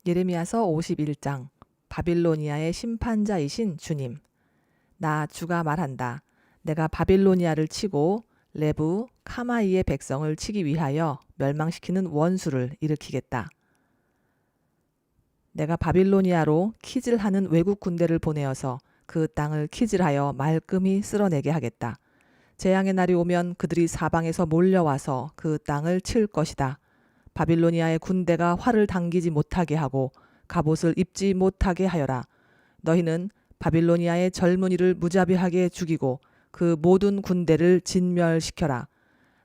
예레미야서 51장. 바빌로니아의 심판자이신 주님. 나 주가 말한다. 내가 바빌로니아를 치고 레브 카마이의 백성을 치기 위하여 멸망시키는 원수를 일으키겠다. 내가 바빌로니아로 키질하는 외국 군대를 보내어서 그 땅을 키질하여 말끔히 쓸어내게 하겠다. 재앙의 날이 오면 그들이 사방에서 몰려와서 그 땅을 칠 것이다. 바빌로니아의 군대가 활을 당기지 못하게 하고 갑옷을 입지 못하게 하여라. 너희는 바빌로니아의 젊은이를 무자비하게 죽이고 그 모든 군대를 진멸시켜라.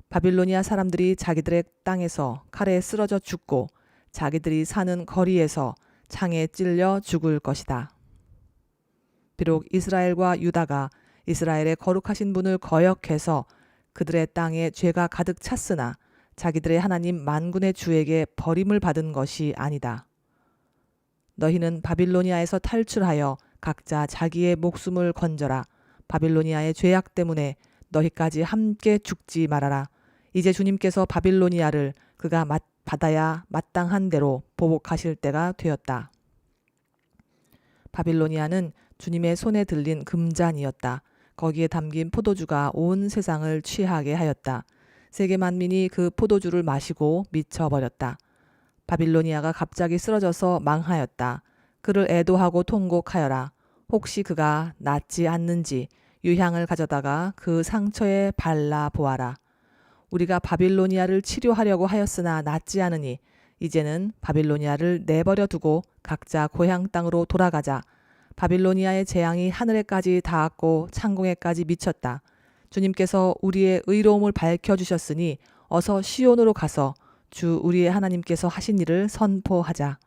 바빌로니아 사람들이 자기들의 땅에서 칼에 쓰러져 죽고 자기들이 사는 거리에서 창에 찔려 죽을 것이다. 비록 이스라엘과 유다가 이스라엘의 거룩하신 분을 거역해서 그들의 땅에 죄가 가득 찼으나 자기들의 하나님 만군의 주에게 버림을 받은 것이 아니다. 너희는 바빌로니아에서 탈출하여 각자 자기의 목숨을 건져라. 바빌로니아의 죄악 때문에 너희까지 함께 죽지 말아라. 이제 주님께서 바빌로니아를 그가 받아야 마땅한 대로 보복하실 때가 되었다. 바빌로니아는 주님의 손에 들린 금잔이었다. 거기에 담긴 포도주가 온 세상을 취하게 하였다. 세계 만민이 그 포도주를 마시고 미쳐버렸다. 바빌로니아가 갑자기 쓰러져서 망하였다. 그를 애도하고 통곡하여라. 혹시 그가 낫지 않는지 유향을 가져다가 그 상처에 발라 보아라. 우리가 바빌로니아를 치료하려고 하였으나 낫지 않으니 이제는 바빌로니아를 내버려 두고 각자 고향 땅으로 돌아가자. 바빌로니아의 재앙이 하늘에까지 닿았고 창공에까지 미쳤다. 주님께서 우리의 의로움을 밝혀주셨으니 어서 시온으로 가서 주 우리의 하나님께서 하신 일을 선포하자.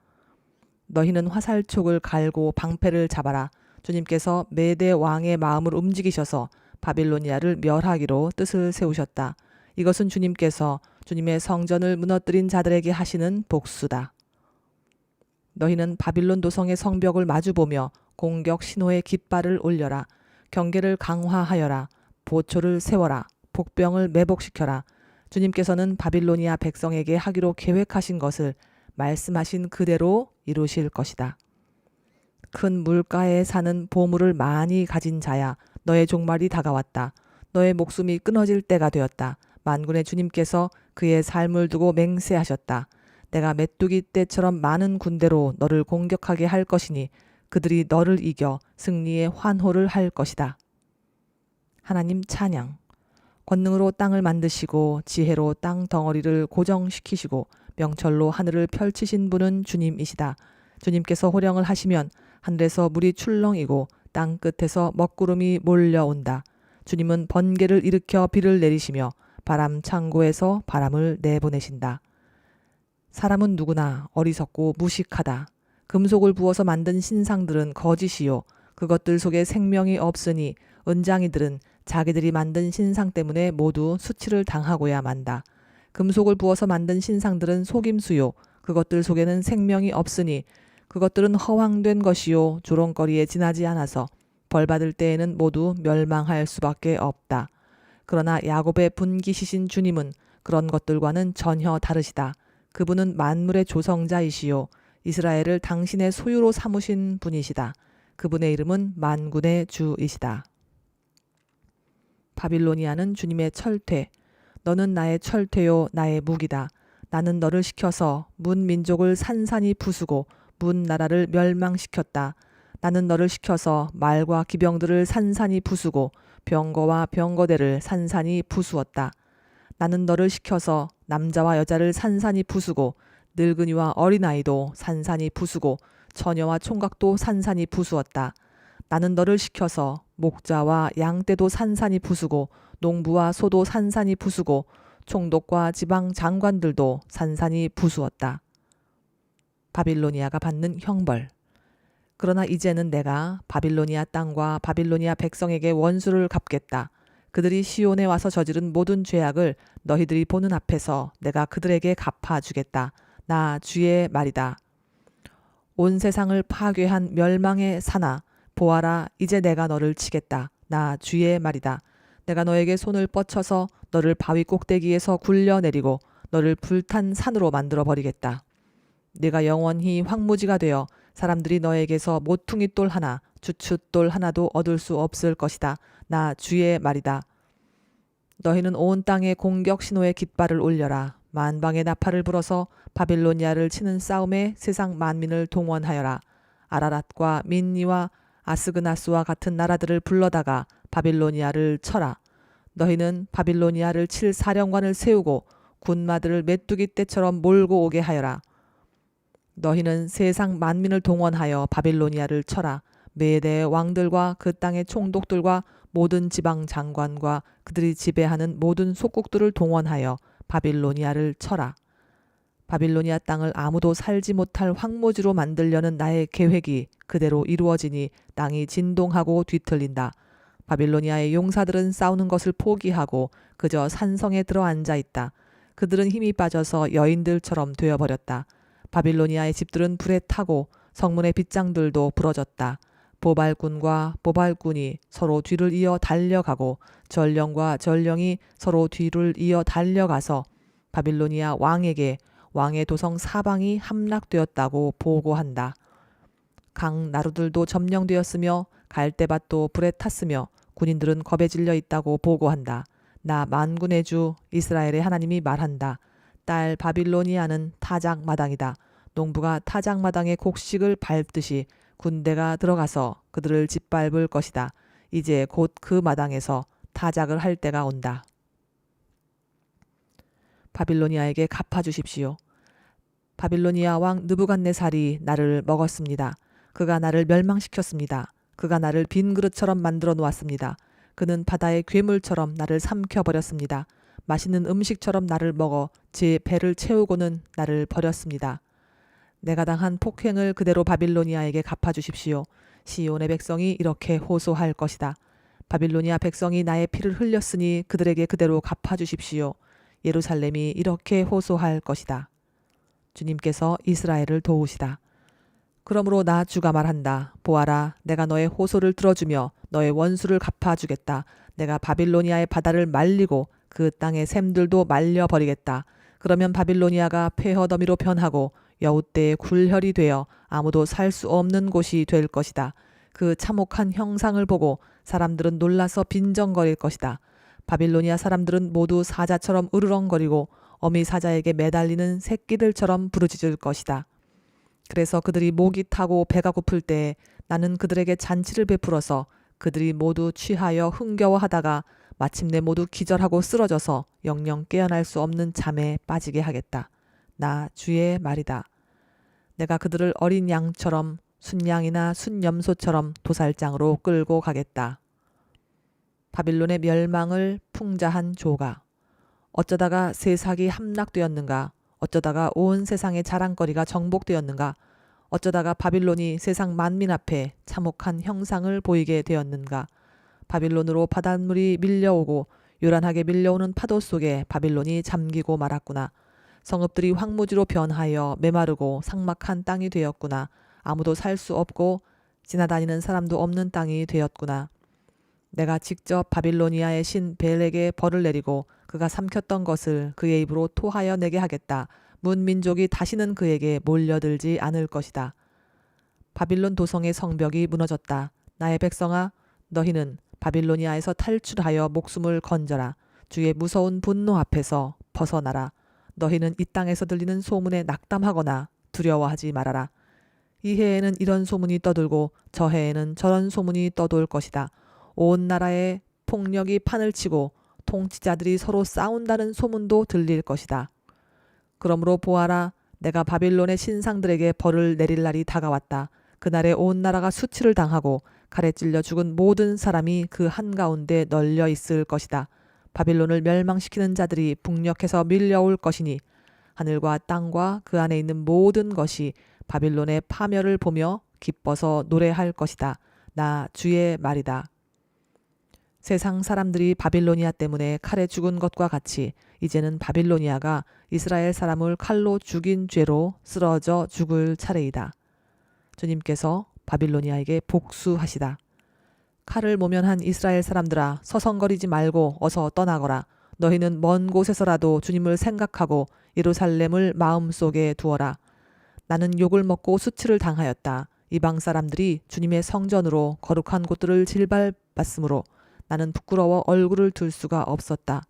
너희는 화살촉을 갈고 방패를 잡아라. 주님께서 메대 왕의 마음을 움직이셔서 바빌로니아를 멸하기로 뜻을 세우셨다. 이것은 주님께서 주님의 성전을 무너뜨린 자들에게 하시는 복수다. 너희는 바빌론 도성의 성벽을 마주보며 공격 신호의 깃발을 올려라. 경계를 강화하여라. 보초를 세워라. 복병을 매복시켜라. 주님께서는 바빌로니아 백성에게 하기로 계획하신 것을 말씀하신 그대로 이루실 것이다. 큰 물가에 사는 보물을 많이 가진 자야, 너의 종말이 다가왔다. 너의 목숨이 끊어질 때가 되었다. 만군의 주님께서 그의 삶을 두고 맹세하셨다. 내가 메뚜기 떼처럼 많은 군대로 너를 공격하게 할 것이니 그들이 너를 이겨 승리의 환호를 할 것이다. 하나님 찬양. 권능으로 땅을 만드시고 지혜로 땅 덩어리를 고정시키시고 명철로 하늘을 펼치신 분은 주님이시다. 주님께서 호령을 하시면 하늘에서 물이 출렁이고 땅 끝에서 먹구름이 몰려온다. 주님은 번개를 일으켜 비를 내리시며 바람 창고에서 바람을 내보내신다. 사람은 누구나 어리석고 무식하다. 금속을 부어서 만든 신상들은 거짓이요. 그것들 속에 생명이 없으니 은장이들은 자기들이 만든 신상 때문에 모두 수치를 당하고야 만다. 금속을 부어서 만든 신상들은 속임수요. 그것들 속에는 생명이 없으니 그것들은 허황된 것이요. 조롱거리에 지나지 않아서 벌받을 때에는 모두 멸망할 수밖에 없다. 그러나 야곱의 분기시신 주님은 그런 것들과는 전혀 다르시다. 그분은 만물의 조성자이시요. 이스라엘을 당신의 소유로 삼으신 분이시다. 그분의 이름은 만군의 주이시다. 바빌로니아는 주님의 철퇴. 너는 나의 철퇴요 나의 무기다. 나는 너를 시켜서 문 민족을 산산이 부수고 문 나라를 멸망시켰다. 나는 너를 시켜서 말과 기병들을 산산이 부수고 병거와 병거대를 산산이 부수었다. 나는 너를 시켜서 남자와 여자를 산산이 부수고 늙은이와 어린아이도 산산이 부수고 처녀와 총각도 산산이 부수었다. 나는 너를 시켜서 목자와 양떼도 산산이 부수고 농부와 소도 산산이 부수고 총독과 지방 장관들도 산산이 부수었다. 바빌로니아가 받는 형벌. 그러나 이제는 내가 바빌로니아 땅과 바빌로니아 백성에게 원수를 갚겠다. 그들이 시온에 와서 저지른 모든 죄악을 너희들이 보는 앞에서 내가 그들에게 갚아주겠다. 나 주의 말이다. 온 세상을 파괴한 멸망의 산아, 보아라, 이제 내가 너를 치겠다. 나 주의 말이다. 내가 너에게 손을 뻗쳐서 너를 바위 꼭대기에서 굴려내리고 너를 불탄 산으로 만들어 버리겠다. 네가 영원히 황무지가 되어 사람들이 너에게서 모퉁이 돌 하나, 주춧돌 하나도 얻을 수 없을 것이다. 나 주의 말이다. 너희는 온 땅에 공격 신호의 깃발을 올려라. 만방의 나팔을 불어서 바빌로니아를 치는 싸움에 세상 만민을 동원하여라. 아라랏과 민니와 아스그나스와 같은 나라들을 불러다가 바빌로니아를 쳐라. 너희는 바빌로니아를 칠 사령관을 세우고 군마들을 메뚜기 떼처럼 몰고 오게 하여라. 너희는 세상 만민을 동원하여 바빌로니아를 쳐라. 메대의 왕들과 그 땅의 총독들과 모든 지방 장관과 그들이 지배하는 모든 속국들을 동원하여 바빌로니아를 쳐라. 바빌로니아 땅을 아무도 살지 못할 황무지로 만들려는 나의 계획이 그대로 이루어지니 땅이 진동하고 뒤틀린다. 바빌로니아의 용사들은 싸우는 것을 포기하고 그저 산성에 들어앉아 있다. 그들은 힘이 빠져서 여인들처럼 되어버렸다. 바빌로니아의 집들은 불에 타고 성문의 빗장들도 부러졌다. 보발군과 보발군이 서로 뒤를 이어 달려가고 전령과 전령이 서로 뒤를 이어 달려가서 바빌로니아 왕에게 왕의 도성 사방이 함락되었다고 보고한다. 강 나루들도 점령되었으며 갈대밭도 불에 탔으며 군인들은 겁에 질려 있다고 보고한다. 나 만군의 주 이스라엘의 하나님이 말한다. 딸 바빌로니아는 타작마당이다. 농부가 타작마당의 곡식을 밟듯이 군대가 들어가서 그들을 짓밟을 것이다. 이제 곧 그 마당에서 타작을 할 때가 온다. 바빌로니아에게 갚아주십시오. 바빌로니아 왕 느부갓네살이 나를 먹었습니다. 그가 나를 멸망시켰습니다. 그가 나를 빈 그릇처럼 만들어 놓았습니다. 그는 바다의 괴물처럼 나를 삼켜버렸습니다. 맛있는 음식처럼 나를 먹어 제 배를 채우고는 나를 버렸습니다. 내가 당한 폭행을 그대로 바빌로니아에게 갚아주십시오. 시온의 백성이 이렇게 호소할 것이다. 바빌로니아 백성이 나의 피를 흘렸으니 그들에게 그대로 갚아주십시오. 예루살렘이 이렇게 호소할 것이다. 주님께서 이스라엘을 도우시다. 그러므로 나 주가 말한다. 보아라, 내가 너의 호소를 들어주며 너의 원수를 갚아주겠다. 내가 바빌로니아의 바다를 말리고 그 땅의 샘들도 말려버리겠다. 그러면 바빌로니아가 폐허더미로 변하고 여우떼의 굴혈이 되어 아무도 살 수 없는 곳이 될 것이다. 그 참혹한 형상을 보고 사람들은 놀라서 빈정거릴 것이다. 바빌로니아 사람들은 모두 사자처럼 으르렁거리고 어미 사자에게 매달리는 새끼들처럼 부르짖을 것이다. 그래서 그들이 목이 타고 배가 고플 때에 나는 그들에게 잔치를 베풀어서 그들이 모두 취하여 흥겨워하다가 마침내 모두 기절하고 쓰러져서 영영 깨어날 수 없는 잠에 빠지게 하겠다. 나 주의 말이다. 내가 그들을 어린 양처럼 순양이나 순염소처럼 도살장으로 끌고 가겠다. 바빌론의 멸망을 풍자한 조가. 어쩌다가 세상이 함락되었는가? 어쩌다가 온 세상의 자랑거리가 정복되었는가? 어쩌다가 바빌론이 세상 만민 앞에 참혹한 형상을 보이게 되었는가? 바빌론으로 바닷물이 밀려오고 요란하게 밀려오는 파도 속에 바빌론이 잠기고 말았구나. 성읍들이 황무지로 변하여 메마르고 삭막한 땅이 되었구나. 아무도 살 수 없고 지나다니는 사람도 없는 땅이 되었구나. 내가 직접 바빌로니아의 신 벨에게 벌을 내리고 그가 삼켰던 것을 그의 입으로 토하여 내게 하겠다. 문민족이 다시는 그에게 몰려들지 않을 것이다. 바빌론 도성의 성벽이 무너졌다. 나의 백성아, 너희는 바빌로니아에서 탈출하여 목숨을 건져라. 주의 무서운 분노 앞에서 벗어나라. 너희는 이 땅에서 들리는 소문에 낙담하거나 두려워하지 말아라. 이 해에는 이런 소문이 떠돌고 저 해에는 저런 소문이 떠돌 것이다. 온 나라에 폭력이 판을 치고 통치자들이 서로 싸운다는 소문도 들릴 것이다. 그러므로 보아라, 내가 바빌론의 신상들에게 벌을 내릴 날이 다가왔다. 그날에 온 나라가 수치를 당하고 칼에 찔려 죽은 모든 사람이 그 한가운데 널려 있을 것이다. 바빌론을 멸망시키는 자들이 북녘에서 밀려올 것이니 하늘과 땅과 그 안에 있는 모든 것이 바빌론의 파멸을 보며 기뻐서 노래할 것이다. 나 주의 말이다. 세상 사람들이 바빌로니아 때문에 칼에 죽은 것과 같이 이제는 바빌로니아가 이스라엘 사람을 칼로 죽인 죄로 쓰러져 죽을 차례이다. 주님께서 바빌로니아에게 복수하시다. 칼을 모면한 이스라엘 사람들아, 서성거리지 말고 어서 떠나거라. 너희는 먼 곳에서라도 주님을 생각하고 예루살렘을 마음속에 두어라. 나는 욕을 먹고 수치를 당하였다. 이방 사람들이 주님의 성전으로 거룩한 곳들을 질밟았으므로 나는 부끄러워 얼굴을 들 수가 없었다.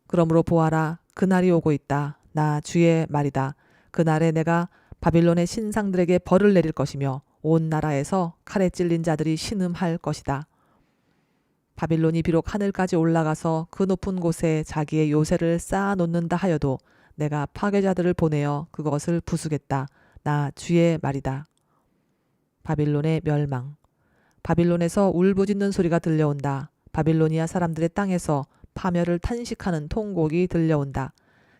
그러므로 보아라, 그날이 오고 있다. 나 주의 말이다. 그날에 내가 바빌론의 신상들에게 벌을 내릴 것이며 온 나라에서 칼에 찔린 자들이 신음할 것이다. 바빌론이 비록 하늘까지 올라가서 그 높은 곳에 자기의 요새를 쌓아놓는다 하여도 내가 파괴자들을 보내어 그것을 부수겠다. 나 주의 말이다. 바빌론의 멸망. 바빌론에서 울부짖는 소리가 들려온다. 바빌로니아 사람들의 땅에서 파멸을 탄식하는 통곡이 들려온다.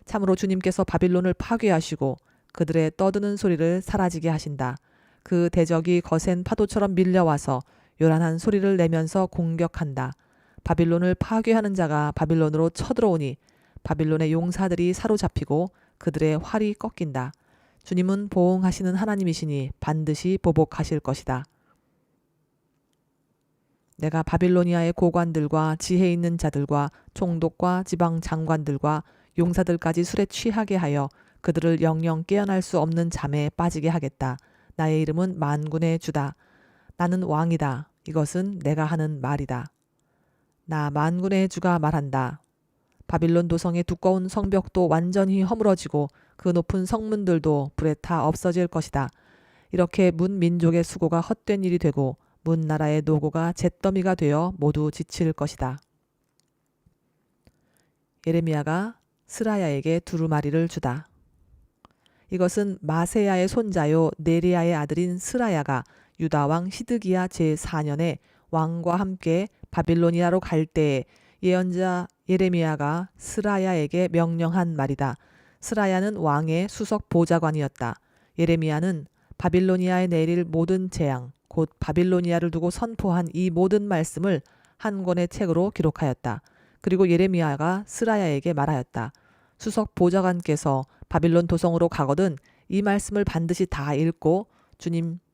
참으로 주님께서 바빌론을 파괴하시고 그들의 떠드는 소리를 사라지게 하신다. 그 대적이 거센 파도처럼 밀려와서 요란한 소리를 내면서 공격한다. 바빌론을 파괴하는 자가 바빌론으로 쳐들어오니 바빌론의 용사들이 사로잡히고 그들의 활이 꺾인다. 주님은 보응하시는 하나님이시니 반드시 보복하실 것이다. 내가 바빌로니아의 고관들과 지혜 있는 자들과 총독과 지방 장관들과 용사들까지 술에 취하게 하여 그들을 영영 깨어날 수 없는 잠에 빠지게 하겠다. 나의 이름은 만군의 주다. 나는 왕이다. 이것은 내가 하는 말이다. 나 만군의 주가 말한다. 바빌론 도성의 두꺼운 성벽도 완전히 허물어지고 그 높은 성문들도 불에 타 없어질 것이다. 이렇게 문 민족의 수고가 헛된 일이 되고 문 나라의 노고가 잿더미가 되어 모두 지칠 것이다. 예레미야가 스라야에게 두루마리를 주다. 이것은 마세야의 손자요 네리야의 아들인 스라야가 유다 왕 시드기야 제4년에 왕과 함께 바빌로니아로 갈 때에 예언자 예레미야가 스라야에게 명령한 말이다. 스라야는 왕의 수석 보좌관이었다. 예레미야는 바빌로니아에 내릴 모든 재앙, 곧 바빌로니아를 두고 선포한 이 모든 말씀을 한 권의 책으로 기록하였다. 그리고 예레미야가 스라야에게 말하였다. 수석 보좌관께서 바빌론 도성으로 가거든 이 말씀을 반드시 다 읽고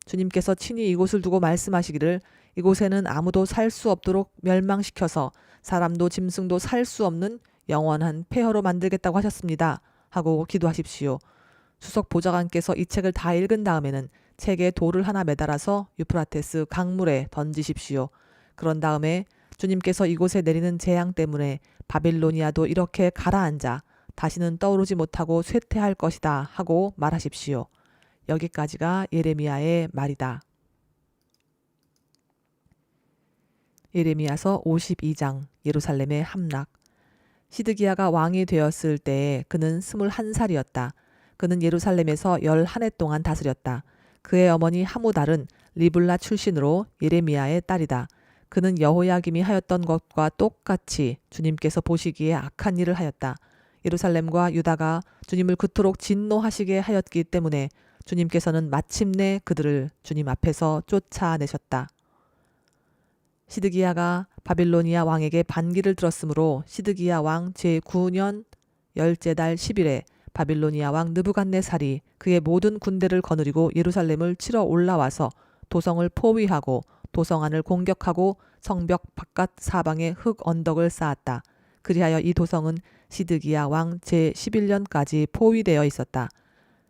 주님께서 친히 이곳을 두고 말씀하시기를 이곳에는 아무도 살 수 없도록 멸망시켜서 사람도 짐승도 살 수 없는 영원한 폐허로 만들겠다고 하셨습니다. 하고 기도하십시오. 수석 보좌관께서 이 책을 다 읽은 다음에는 책에 돌을 하나 매달아서 유프라테스 강물에 던지십시오. 그런 다음에 주님께서 이곳에 내리는 재앙 때문에 바빌로니아도 이렇게 가라앉아 다시는 떠오르지 못하고 쇠퇴할 것이다 하고 말하십시오. 여기까지가 예레미야의 말이다. 예레미야서 52장 예루살렘의 함락. 시드기야가 왕이 되었을 때에 그는 21살이었다. 그는 예루살렘에서 11해 동안 다스렸다. 그의 어머니 하무달은 리블라 출신으로 예레미야의 딸이다. 그는 여호야김이 하였던 것과 똑같이 주님께서 보시기에 악한 일을 하였다. 예루살렘과 유다가 주님을 그토록 진노하시게 하였기 때문에 주님께서는 마침내 그들을 주님 앞에서 쫓아내셨다. 시드기야가 바빌로니아 왕에게 반기를 들었으므로 시드기야 왕 제9년 10째 달 10일에 바빌로니아 왕 느부갓네살이 그의 모든 군대를 거느리고 예루살렘을 치러 올라와서 도성을 포위하고 도성 안을 공격하고 성벽 바깥 사방에 흙 언덕을 쌓았다. 그리하여 이 도성은 시드기야 왕 제11년까지 포위되어 있었다.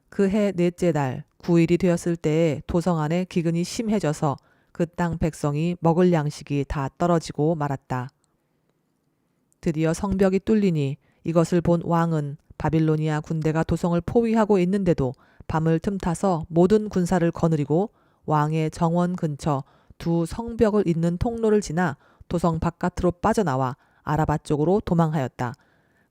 그 해 넷째 달 9일이 되었을 때에 도성 안에 기근이 심해져서 그 땅 백성이 먹을 양식이 다 떨어지고 말았다. 드디어 성벽이 뚫리니 이것을 본 왕은 바빌로니아 군대가 도성을 포위하고 있는데도 밤을 틈타서 모든 군사를 거느리고 왕의 정원 근처 두 성벽을 잇는 통로를 지나 도성 바깥으로 빠져나와 아라바 쪽으로 도망하였다.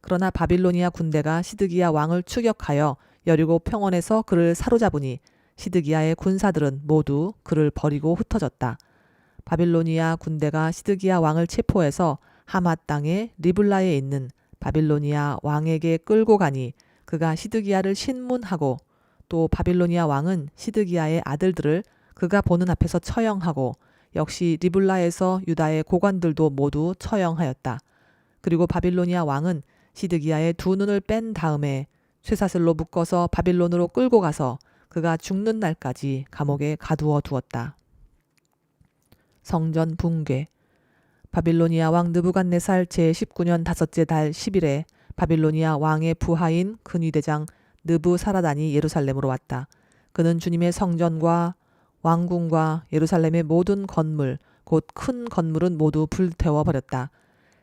그러나 바빌로니아 군대가 시드기야 왕을 추격하여 여리고 평원에서 그를 사로잡으니 시드기야의 군사들은 모두 그를 버리고 흩어졌다. 바빌로니아 군대가 시드기야 왕을 체포해서 하마 땅의 리블라에 있는 바빌로니아 왕에게 끌고 가니 그가 시드기야를 신문하고 또 바빌로니아 왕은 시드기야의 아들들을 그가 보는 앞에서 처형하고 역시 리블라에서 유다의 고관들도 모두 처형하였다. 그리고 바빌로니아 왕은 시드기야의 두 눈을 뺀 다음에 쇠사슬로 묶어서 바빌론으로 끌고 가서 그가 죽는 날까지 감옥에 가두어 두었다. 성전 붕괴. 바빌로니아 왕 느부갓네살 제19년 5째 달 10일에 바빌로니아 왕의 부하인 근위대장 느부사라단이 예루살렘으로 왔다. 그는 주님의 성전과 왕궁과 예루살렘의 모든 건물, 곧 큰 건물은 모두 불태워 버렸다.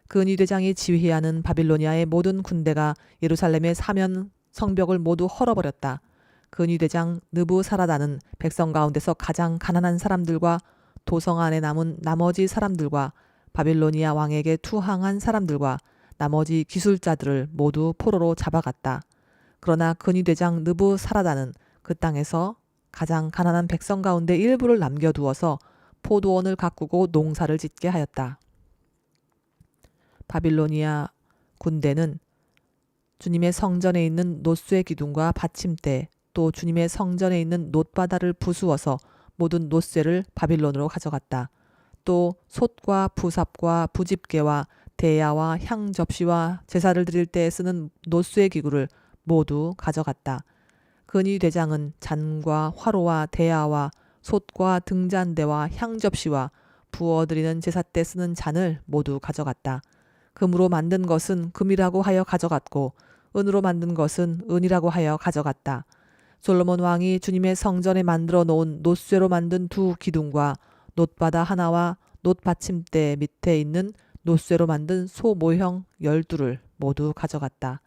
근위대장이 지휘하는 바빌로니아의 모든 군대가 예루살렘의 사면 성벽을 모두 헐어버렸다. 근위대장 느부사라단은 백성 가운데서 가장 가난한 사람들과 도성 안에 남은 나머지 사람들과 바빌로니아 왕에게 투항한 사람들과 나머지 기술자들을 모두 포로로 잡아갔다. 그러나 근위대장 느부사라단은 그 땅에서 가장 가난한 백성 가운데 일부를 남겨두어서 포도원을 가꾸고 농사를 짓게 하였다. 바빌로니아 군대는 주님의 성전에 있는 놋쇠 기둥과 받침대, 또 주님의 성전에 있는 놋바다를 부수어서 모든 놋쇠를 바빌론으로 가져갔다. 또 솥과 부삽과 부집게와 대야와 향 접시와 제사를 드릴 때 쓰는 놋쇠 기구를 모두 가져갔다. 근위대장은 잔과 화로와 대야와 솥과 등잔대와 향 접시와 부어드리는 제사 때 쓰는 잔을 모두 가져갔다. 금으로 만든 것은 금이라고 하여 가져갔고 은으로 만든 것은 은이라고 하여 가져갔다. 솔로몬 왕이 주님의 성전에 만들어 놓은 놋쇠로 만든 두 기둥과 놋바다 하나와 놋받침대 밑에 있는 놋쇠로 만든 소 모형 12를 모두 가져갔다.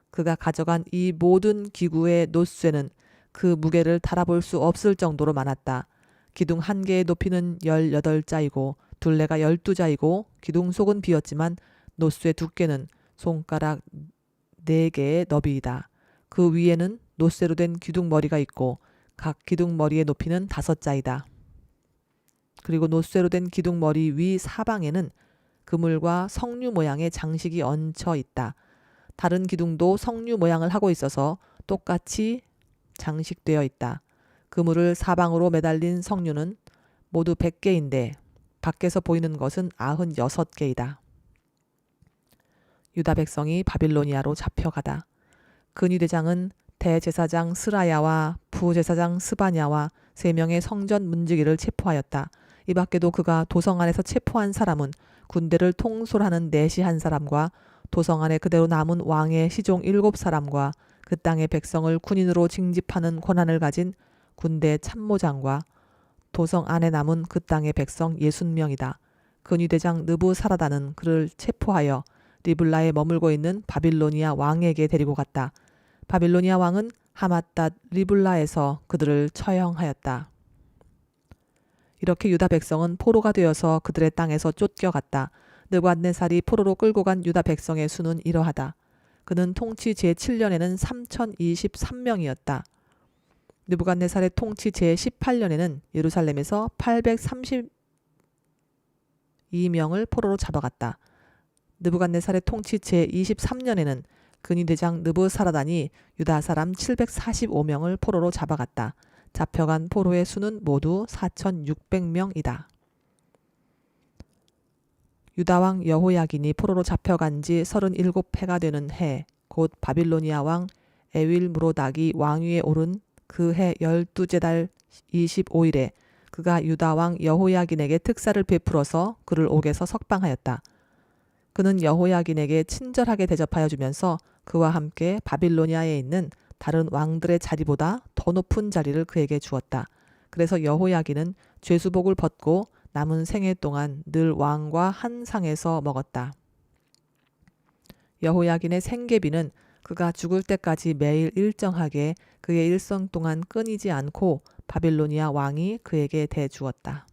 그가 가져간 이 모든 기구의 놋쇠는 그 무게를 달아볼 수 없을 정도로 많았다. 기둥 한 개의 높이는 18자이고 둘레가 12자이고 기둥 속은 비었지만 놋쇠 두께는 손가락 4개의 너비이다. 그 위에는 놋쇠로 된 기둥머리가 있고 각 기둥머리의 높이는 5자이다. 그리고 놋쇠로 된 기둥머리 위 사방에는 그물과 석류 모양의 장식이 얹혀 있다. 다른 기둥도 석류 모양을 하고 있어서 똑같이 장식되어 있다. 그물을 사방으로 매달린 석류는 모두 100개인데 밖에서 보이는 것은 96개이다. 유다 백성이 바빌로니아로 잡혀가다. 근위대장은 대제사장 스라야와 부제사장 스바냐와 3명의 성전 문지기를 체포하였다. 이 밖에도 그가 도성 안에서 체포한 사람은 군대를 통솔하는 내시 한 사람과 도성 안에 그대로 남은 왕의 시종 7사람과 그 땅의 백성을 군인으로 징집하는 권한을 가진 군대 참모장과 도성 안에 남은 그 땅의 백성 60명이다. 근위대장 느부사라단은 그를 체포하여 리블라에 머물고 있는 바빌로니아 왕에게 데리고 갔다. 바빌로니아 왕은 하맛닷 리블라에서 그들을 처형하였다. 이렇게 유다 백성은 포로가 되어서 그들의 땅에서 쫓겨갔다. 느부갓네살이 포로로 끌고 간 유다 백성의 수는 이러하다. 그는 통치 제7년에는 3023명이었다. 느부갓네살의 통치 제18년에는 예루살렘에서 832명을 포로로 잡아갔다. 느부갓네살의 통치 제23년에는 근위대장 느부사라단이 유다 사람 745명을 포로로 잡아갔다. 잡혀간 포로의 수는 모두 4600명이다. 유다왕 여호야긴이 포로로 잡혀간 지 37해가 되는 해, 곧 바빌로니아 왕 에윌무로닥이 왕위에 오른 그 해 12째 달 25일에 그가 유다왕 여호야긴에게 특사를 베풀어서 그를 옥에서 석방하였다. 그는 여호야긴에게 친절하게 대접하여 주면서 그와 함께 바빌로니아에 있는 다른 왕들의 자리보다 더 높은 자리를 그에게 주었다. 그래서 여호야긴은 죄수복을 벗고 남은 생애 동안 늘 왕과 한 상에서 먹었다. 여호야긴의 생계비는 그가 죽을 때까지 매일 일정하게 그의 일생 동안 끊이지 않고 바빌로니아 왕이 그에게 대주었다.